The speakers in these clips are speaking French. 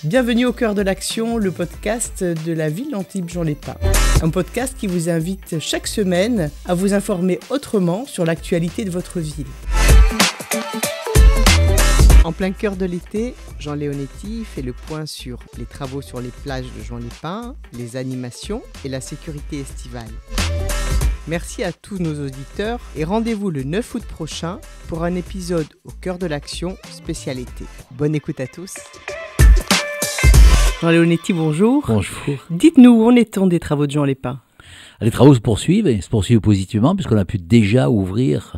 Bienvenue au cœur de l'action, le podcast de la ville d'Antibes-Juan-les-Pins. Un podcast qui vous invite chaque semaine à vous informer autrement sur l'actualité de votre ville. En plein cœur de l'été, Jean Leonetti fait le point sur les travaux sur les plages de Juan-les-Pins, les animations et la sécurité estivale. Merci à tous nos auditeurs et rendez-vous le 9 août prochain pour un épisode au cœur de l'action spécial été. Bonne écoute à tous. Jean Leonetti, bonjour. Bonjour. Dites-nous où en est-on des travaux de Juan-les-Pins ? Les travaux se poursuivent et se poursuivent positivement puisqu'on a pu déjà ouvrir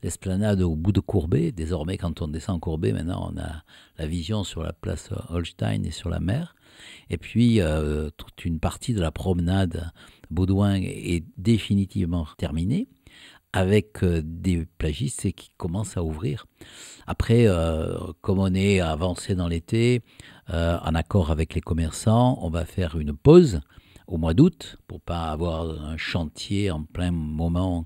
l'esplanade au bout de Courbet. Désormais, quand on descend Courbet, maintenant on a la vision sur la place Holstein et sur la mer. Et puis, toute une partie de la promenade Baudouin est définitivement terminée avec des plagistes qui commencent à ouvrir. Après, comme on est avancé dans l'été, en accord avec les commerçants, on va faire une pause au mois d'août pour pas avoir un chantier en plein moment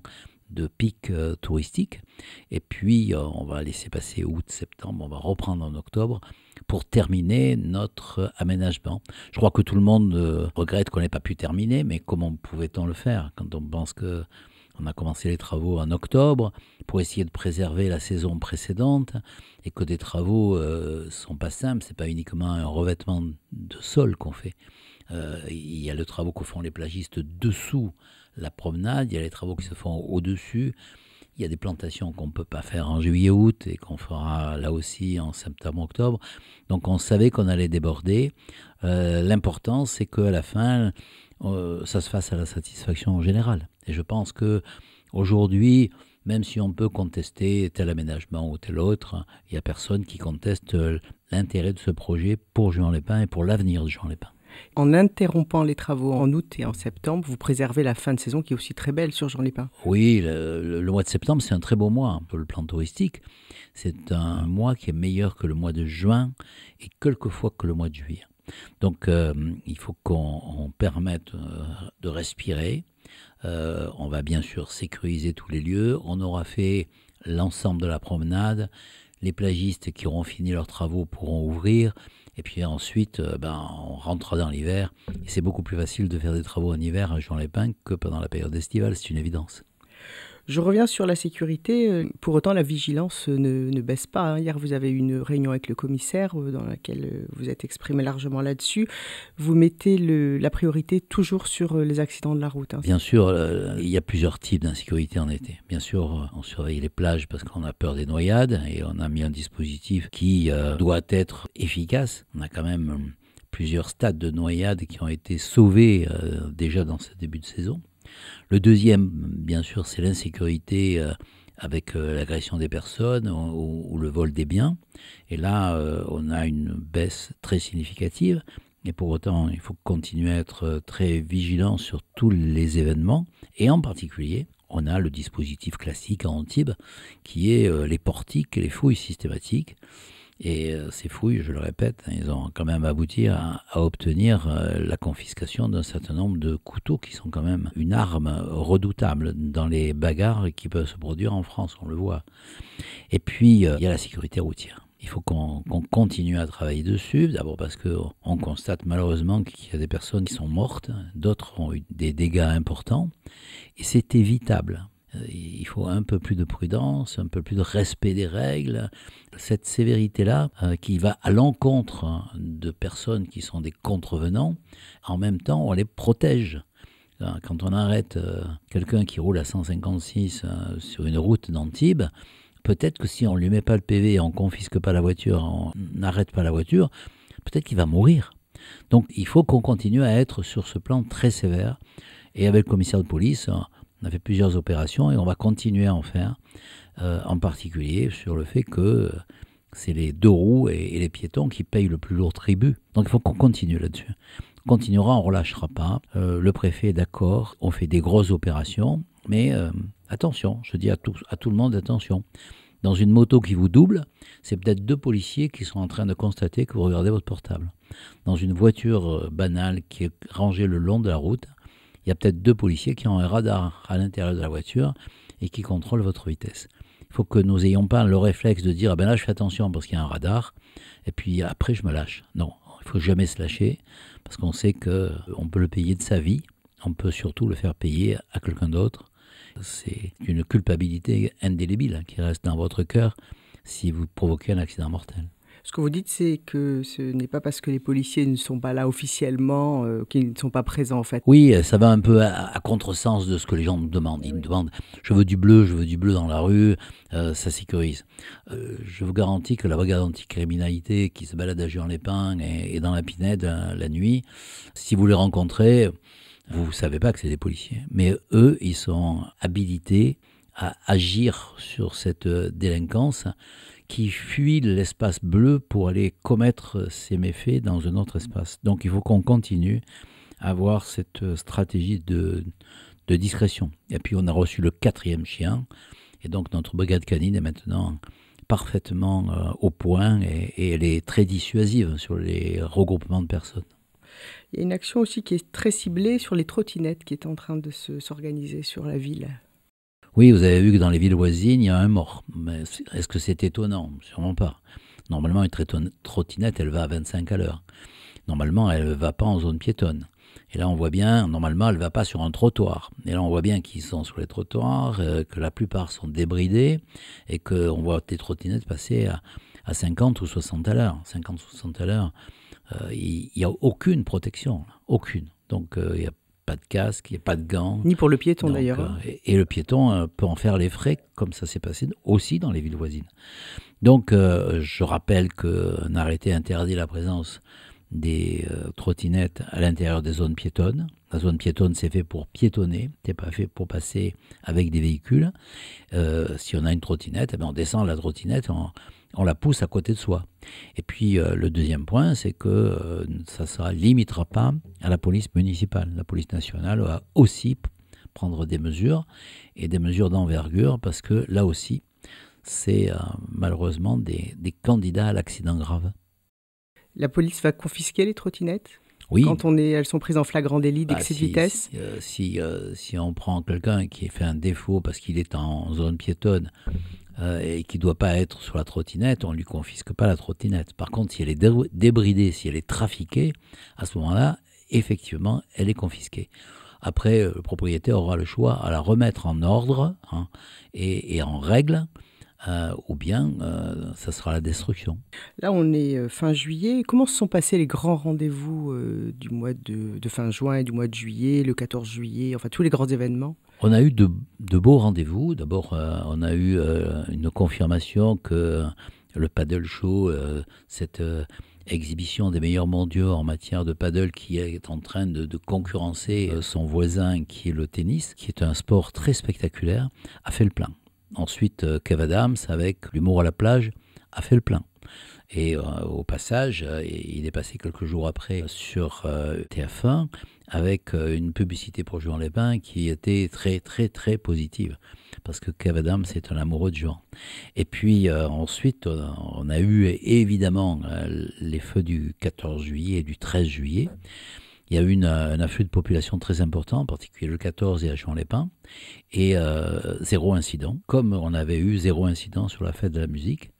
de pic touristique. Et puis, on va laisser passer août, septembre, on va reprendre en octobre pour terminer notre aménagement. Je crois que tout le monde regrette qu'on n'ait pas pu terminer, mais comment pouvait-on le faire quand on pense que on a commencé les travaux en octobre pour essayer de préserver la saison précédente et que des travaux sont pas simples. C'est pas uniquement un revêtement de sol qu'on fait. Il y a les travaux que font les plagistes dessous la promenade, il y a les travaux qui se font au-dessus. Il y a des plantations qu'on ne peut pas faire en juillet-août et qu'on fera là aussi en septembre-octobre. Donc on savait qu'on allait déborder. L'important, c'est qu'à la fin, ça se fasse à la satisfaction générale. Et je pense qu'aujourd'hui, même si on peut contester tel aménagement ou tel autre, il n'y a personne qui conteste l'intérêt de ce projet pour Juan-les-Pins et pour l'avenir de Juan-les-Pins. En interrompant les travaux en août et en septembre, vous préservez la fin de saison qui est aussi très belle sur Juan-les-Pins. Oui, le mois de septembre, c'est un très beau mois pour le plan touristique. C'est un mois qui est meilleur que le mois de juin et quelquefois que le mois de juillet. Donc, il faut qu'on permette de respirer. On va bien sûr sécuriser tous les lieux. On aura fait l'ensemble de la promenade. Les plagistes qui auront fini leurs travaux pourront ouvrir. Et puis ensuite, on rentre dans l'hiver. Et c'est beaucoup plus facile de faire des travaux en hiver à Juan-les-Pins que pendant la période estivale, c'est une évidence. Je reviens sur la sécurité. Pour autant, la vigilance ne baisse pas. Hier, vous avez eu une réunion avec le commissaire dans laquelle vous êtes exprimé largement là-dessus. Vous mettez la priorité toujours sur les accidents de la route. Bien sûr, il y a plusieurs types d'insécurité en été. Bien sûr, on surveille les plages parce qu'on a peur des noyades et on a mis un dispositif qui doit être efficace. On a quand même plusieurs stades de noyades qui ont été sauvés déjà dans ce début de saison. Le deuxième, bien sûr, c'est l'insécurité avec l'agression des personnes ou le vol des biens. Et là, on a une baisse très significative. Et pour autant, il faut continuer à être très vigilant sur tous les événements. Et en particulier, on a le dispositif classique à Antibes, qui est les portiques et les fouilles systématiques. Et ces fouilles, je le répète, ils ont quand même abouti à obtenir la confiscation d'un certain nombre de couteaux qui sont quand même une arme redoutable dans les bagarres qui peuvent se produire en France, on le voit. Et puis, il y a la sécurité routière. Il faut qu'on continue à travailler dessus, d'abord parce qu'on constate malheureusement qu'il y a des personnes qui sont mortes, d'autres ont eu des dégâts importants, et c'est évitable. Il faut un peu plus de prudence, un peu plus de respect des règles. Cette sévérité-là, qui va à l'encontre de personnes qui sont des contrevenants, en même temps, on les protège. Quand on arrête quelqu'un qui roule à 156 sur une route d'Antibes, peut-être que si on ne lui met pas le PV, on ne confisque pas la voiture, on n'arrête pas la voiture, peut-être qu'il va mourir. Donc il faut qu'on continue à être sur ce plan très sévère. Et avec le commissaire de police, on a fait plusieurs opérations et on va continuer à en faire, en particulier sur le fait que c'est les deux roues et les piétons qui payent le plus lourd tribut. Donc il faut qu'on continue là-dessus. On continuera, on ne relâchera pas. Le préfet est d'accord, on fait des grosses opérations, mais attention, je dis à tout le monde, attention. Dans une moto qui vous double, c'est peut-être 2 policiers qui sont en train de constater que vous regardez votre portable. Dans une voiture banale qui est rangée le long de la route, il y a peut-être 2 policiers qui ont un radar à l'intérieur de la voiture et qui contrôlent votre vitesse. Il faut que nous n'ayons pas le réflexe de dire « ah ben là je fais attention parce qu'il y a un radar et puis après je me lâche ». Non, Il ne faut jamais se lâcher, parce qu'on sait qu'on peut le payer de sa vie, on peut surtout le faire payer à quelqu'un d'autre. C'est une culpabilité indélébile qui reste dans votre cœur si vous provoquez un accident mortel. Ce que vous dites, c'est que ce n'est pas parce que les policiers ne sont pas là officiellement qu'ils ne sont pas présents en fait. Oui, ça va un peu à contresens de ce que les gens nous demandent. Ils nous demandent « je veux du bleu dans la rue », ça sécurise. Je vous garantis que la brigade anticriminalité qui se balade à Juan-les-Pins et dans la Pinède la nuit, si vous les rencontrez, vous ne savez pas que c'est des policiers. Mais eux, ils sont habilités à agir sur cette délinquance qui fuit l'espace bleu pour aller commettre ses méfaits dans un autre espace. Donc il faut qu'on continue à avoir cette stratégie de discrétion. Et puis on a reçu le 4e chien, et donc notre brigade canine est maintenant parfaitement au point, et elle est très dissuasive sur les regroupements de personnes. Il y a une action aussi qui est très ciblée sur les trottinettes qui est en train de s'organiser sur la ville. Oui, vous avez vu que dans les villes voisines, il y a un mort. Mais est-ce que c'est étonnant? Sûrement pas. Normalement, une trottinette, elle va à 25 à l'heure. Normalement, elle ne va pas en zone piétonne. Et là, on voit bien, normalement, elle ne va pas sur un trottoir. Et là, on voit bien qu'ils sont sur les trottoirs, que la plupart sont débridés, et qu'on voit des trottinettes passer à 50 ou 60 à l'heure. 50 ou 60 à l'heure, il n'y a aucune protection. Aucune. Donc, il n'y a pas de casque, il n'y a pas de gants. Ni pour le piéton Donc, d'ailleurs. Et le piéton peut en faire les frais, comme ça s'est passé aussi dans les villes voisines. Donc je rappelle qu'un arrêté interdit la présence des trottinettes à l'intérieur des zones piétonnes. La zone piétonne, c'est fait pour piétonner, c'est pas fait pour passer avec des véhicules. Si on a une trottinette, on descend la trottinette, on la pousse à côté de soi. Et puis le deuxième point, c'est que ça ne limitera pas à la police municipale. La police nationale va aussi prendre des mesures, et des mesures d'envergure, parce que là aussi, c'est malheureusement des candidats à l'accident grave. La police va confisquer les trottinettes Oui. quand elles sont prises en flagrant délit d'excès de vitesse. Si on prend quelqu'un qui fait un défaut parce qu'il est en zone piétonne et qui ne doit pas être sur la trottinette, on ne lui confisque pas la trottinette. Par contre, si elle est débridée, si elle est trafiquée, à ce moment-là, effectivement, elle est confisquée. Après, le propriétaire aura le choix à la remettre en ordre et en règle, ou bien ça sera la destruction. Là, on est fin juillet. Comment se sont passés les grands rendez-vous du mois de fin juin et du mois de juillet, le 14 juillet, enfin tous les grands événements? On a eu de beaux rendez-vous. D'abord, on a eu une confirmation que le paddle show, cette exhibition des meilleurs mondiaux en matière de paddle qui est en train de concurrencer son voisin qui est le tennis, qui est un sport très spectaculaire, a fait le plein. Ensuite, Kev Adams, avec l'humour à la plage, a fait le plein. Et au passage, il est passé quelques jours après sur TF1 avec une publicité pour Juan-les-Pins qui était très très très positive, parce que Kev Adams est un amoureux de Juan. Et puis ensuite, on a eu évidemment les feux du 14 juillet et du 13 juillet. Il y a eu un afflux de population très important, en particulier le 14 et à Juan-les-Pins, et 0 incident, comme on avait eu 0 incident sur la fête de la musique.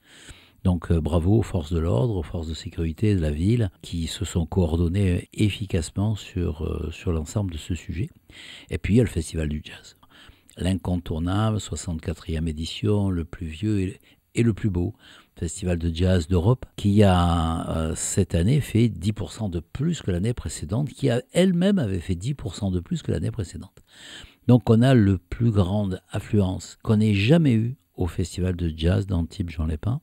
Donc bravo aux forces de l'ordre, aux forces de sécurité de la ville qui se sont coordonnées efficacement sur l'ensemble de ce sujet. Et puis il y a le Festival du Jazz. L'incontournable, 64e édition, le plus vieux et le plus beau festival de jazz d'Europe, qui a cette année fait 10% de plus que l'année précédente, qui elle-même avait fait 10% de plus que l'année précédente. Donc on a le plus grande affluence qu'on ait jamais eue au festival de jazz d'Antibes Juan-les-Pins.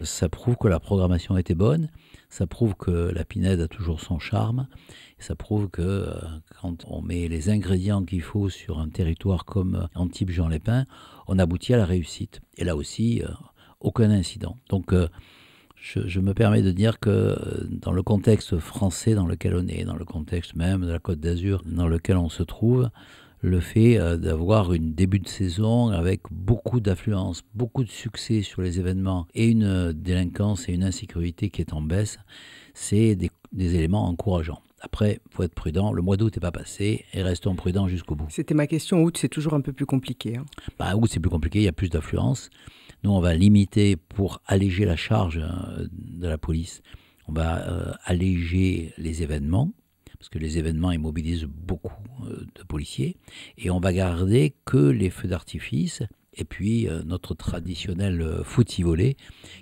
Ça prouve que la programmation était bonne, ça prouve que la Pinède a toujours son charme, et ça prouve que quand on met les ingrédients qu'il faut sur un territoire comme Antibes Juan-les-Pins, on aboutit à la réussite. Et là aussi, aucun incident. Donc je me permets de dire que dans le contexte français dans lequel on est, dans le contexte même de la Côte d'Azur dans lequel on se trouve, le fait d'avoir une début de saison avec beaucoup d'affluence, beaucoup de succès sur les événements et une délinquance et une insécurité qui est en baisse, c'est des éléments encourageants. Après, il faut être prudent, le mois d'août n'est pas passé et restons prudents jusqu'au bout. C'était ma question, août c'est toujours un peu plus compliqué. Août c'est plus compliqué, il y a plus d'affluence. Nous on va limiter pour alléger la charge de la police. on va alléger les événements, parce que les événements immobilisent beaucoup de policiers, et on va garder que les feux d'artifice, et puis notre traditionnel footy-volley,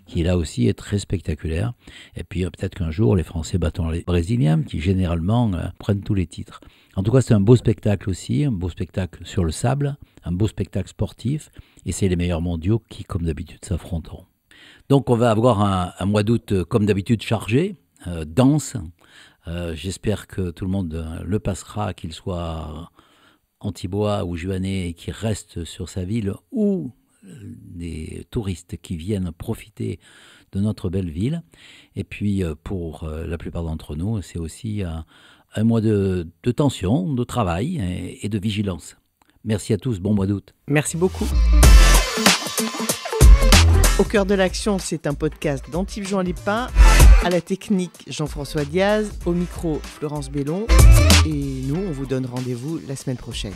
qui là aussi est très spectaculaire. Et puis peut-être qu'un jour, les Français battront les Brésiliens, qui généralement prennent tous les titres. En tout cas, c'est un beau spectacle aussi, un beau spectacle sur le sable, un beau spectacle sportif, et c'est les meilleurs mondiaux qui, comme d'habitude, s'affronteront. Donc on va avoir un mois d'août, comme d'habitude, chargé, dense. J'espère que tout le monde le passera, qu'il soit Antibois ou Juanais, qui reste sur sa ville, ou des touristes qui viennent profiter de notre belle ville. Et puis pour la plupart d'entre nous, c'est aussi un mois de tension, de travail et de vigilance. Merci à tous, bon mois d'août. Merci beaucoup. Au cœur de l'action, c'est un podcast d'Antibes Juan Lépin. À la technique, Jean-François Diaz. Au micro, Florence Bellon. Et nous, on vous donne rendez-vous la semaine prochaine.